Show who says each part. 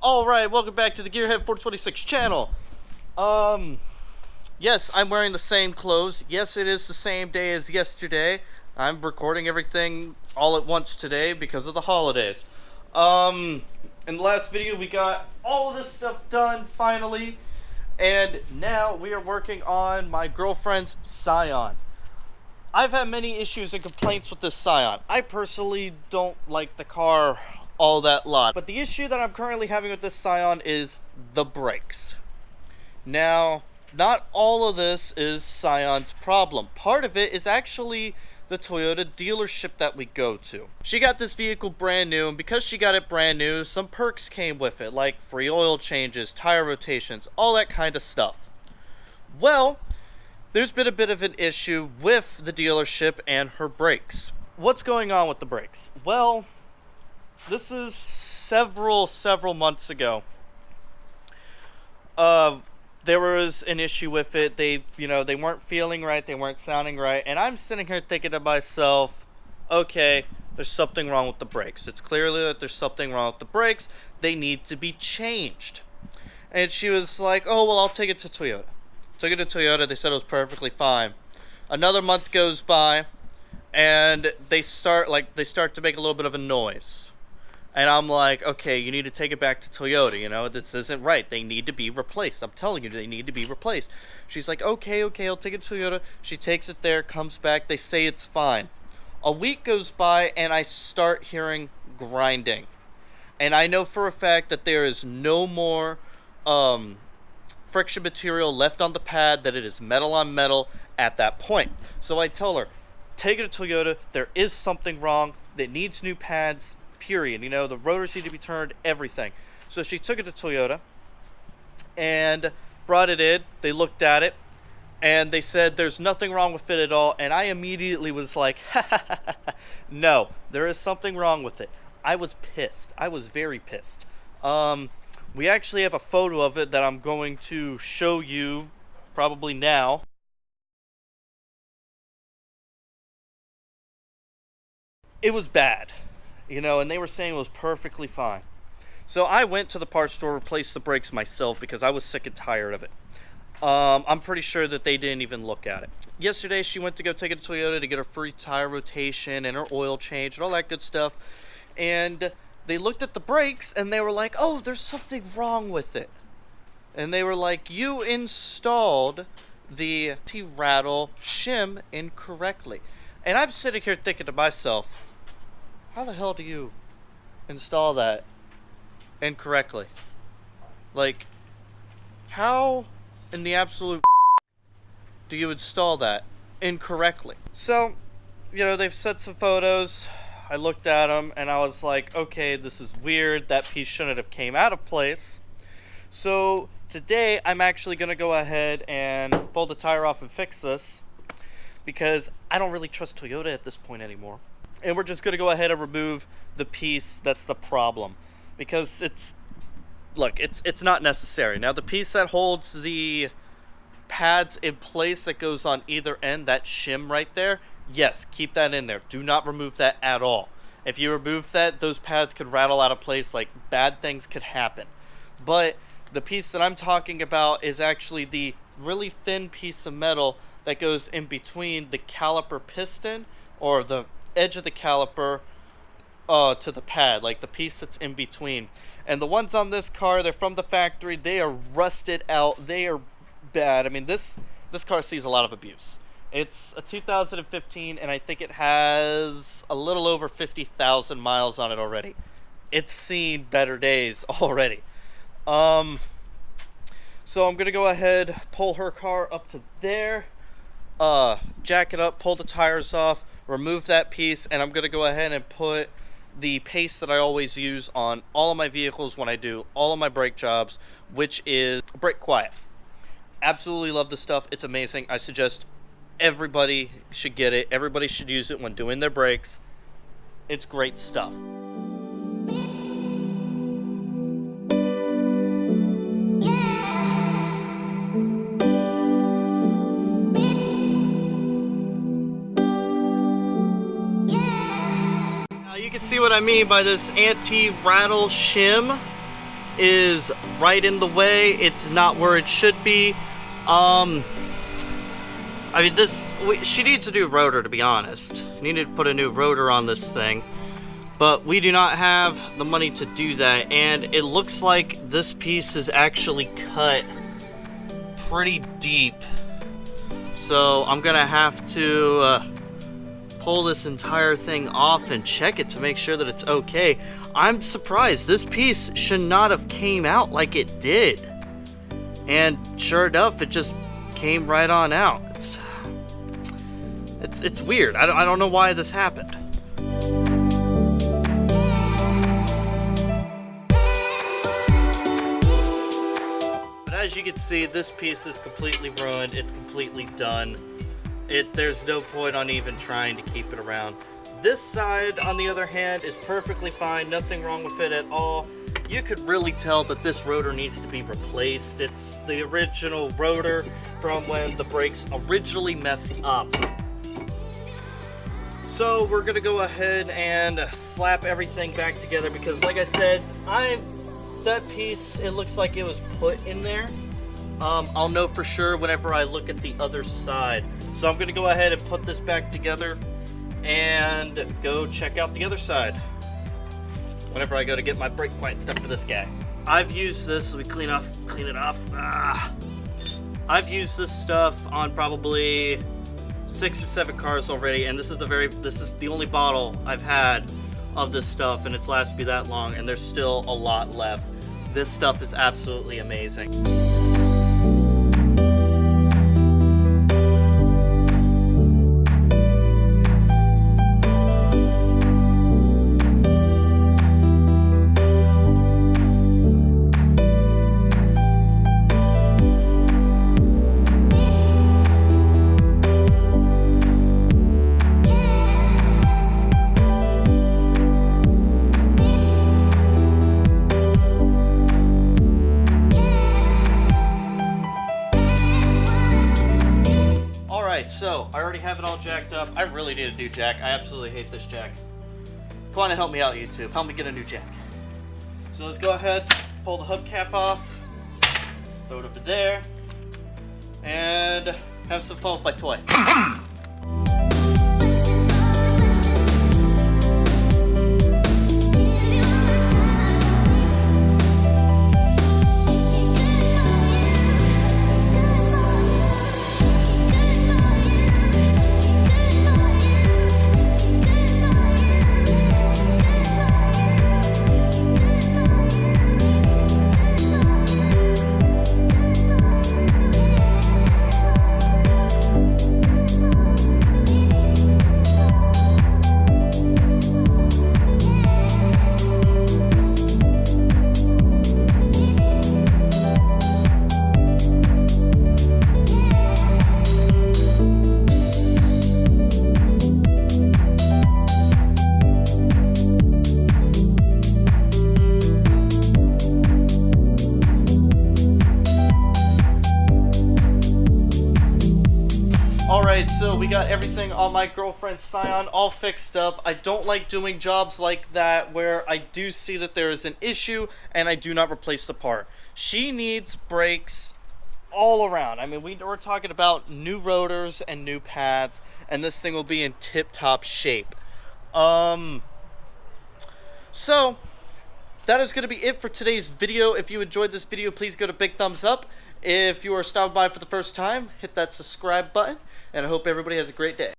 Speaker 1: Alright, welcome back to the Gearhead 426 channel. Yes, I'm wearing the same clothes. Yes, it is the same day as yesterday. I'm recording everything all at once today because of the holidays. In the last video, we got all of this stuff done, finally. And now we are working on my girlfriend's Scion. I've had many issues and complaints with this Scion. I personally don't like the car all that lot. But the issue that I'm currently having with this Scion is the brakes. Now, not all of this is Scion's problem. Part of it is actually the Toyota dealership that we go to. She got this vehicle brand new, and because she got it brand new, some perks came with it, like free oil changes, tire rotations, all that kind of stuff. Well, there's been a bit of an issue with the dealership and her brakes. What's going on with the brakes? Well, this is several months ago. There was an issue with it. They weren't feeling right, they weren't sounding right, and I'm sitting here thinking to myself, okay, there's something wrong with the brakes. It's clearly that there's something wrong with the brakes. They need to be changed. And she was like, oh, well, I'll take it to Toyota. Took it to Toyota, they said it was perfectly fine. Another month goes by, and they start to make a little bit of a noise. And I'm like, okay, you need to take it back to Toyota, you know, this isn't right. They need to be replaced. I'm telling you, they need to be replaced. She's like, okay, I'll take it to Toyota. She takes it there, comes back, they say it's fine. A week goes by, and I start hearing grinding. And I know for a fact that there is no more friction material left on the pad, that it is metal on metal at that point. So I tell her, take it to Toyota, there is something wrong, it needs new pads, period. You know, the rotors need to be turned, everything. So she took it to Toyota and brought it in. They looked at it and they said there's nothing wrong with it at all. And I immediately was like, no, there is something wrong with it. I was pissed. I was very pissed. We actually have a photo of it that I'm going to show you probably now. It was bad. You know, and they were saying it was perfectly fine. So I went to the parts store, replaced the brakes myself because I was sick and tired of it. I'm pretty sure that they didn't even look at it. Yesterday, she went to go take it to Toyota to get her free tire rotation and her oil change and all that good stuff. And they looked at the brakes and they were like, oh, there's something wrong with it. And they were like, you installed the anti-rattle shim incorrectly. And I'm sitting here thinking to myself, how the hell do you install that incorrectly? Like, how in the absolute do you install that incorrectly? So, you know, they've sent some photos. I looked at them and I was like, okay, this is weird. That piece shouldn't have came out of place. So today I'm actually going to go ahead and pull the tire off and fix this because I don't really trust Toyota at this point anymore. And we're just going to go ahead and remove the piece that's the problem. Because it's not necessary. Now the piece that holds the pads in place that goes on either end, that shim right there, yes, keep that in there. Do not remove that at all. If you remove that, those pads could rattle out of place, like bad things could happen. But the piece that I'm talking about is actually the really thin piece of metal that goes in between the caliper piston, or the edge of the caliper to the pad, like the piece that's in between. And the ones on this car, they're from the factory, they are rusted out, they are bad. I mean, this car sees a lot of abuse. It's a 2015 and I think it has a little over 50,000 miles on it already. It's seen better days already. So I'm gonna go ahead, pull her car up to there, jack it up, pull the tires off, remove that piece, and I'm going to go ahead and put the paste that I always use on all of my vehicles when I do all of my brake jobs, which is Brake Quiet. Absolutely love this stuff. It's amazing. I suggest everybody should get it. Everybody should use it when doing their brakes. It's great stuff. You can see what I mean by this anti-rattle shim. is right in the way. It's not where it should be. I mean, she needs a new rotor, to be honest. We need to put a new rotor on this thing. But we do not have the money to do that. And it looks like this piece is actually cut pretty deep. So I'm gonna have to pull this entire thing off and check it to make sure that it's okay. I'm surprised. This piece should not have came out like it did. And sure enough, it just came right on out. It's weird. I don't know why this happened. But as you can see, this piece is completely ruined. It's completely done. There's no point on even trying to keep it around. This side, on the other hand, is perfectly fine. Nothing wrong with it at all. You could really tell that this rotor needs to be replaced. It's the original rotor from when the brakes originally messed up. So we're gonna go ahead and slap everything back together because, like I said, that piece, it looks like it was put in there. I'll know for sure whenever I look at the other side. So I'm gonna go ahead and put this back together and go check out the other side whenever I go to get my brake quiet stuff for this guy. I've used this, so we clean it up. I've used this stuff on probably 6 or 7 cars already, and this is the only bottle I've had of this stuff, and it's lasted me that long, and there's still a lot left. This stuff is absolutely amazing. So, I already have it all jacked up. I really need a new jack. I absolutely hate this jack. Come on and help me out, YouTube. Help me get a new jack. So let's go ahead, pull the hubcap off, throw it over there, and have some fun with my toy. Alright, so we got everything on my girlfriend's Scion all fixed up. I don't like doing jobs like that where I do see that there is an issue and I do not replace the part. She needs brakes all around. I mean, we're talking about new rotors and new pads, and this thing will be in tip-top shape. So that is going to be it for today's video. If you enjoyed this video, please go to big thumbs up. If you are stopping by for the first time, hit that subscribe button, and I hope everybody has a great day.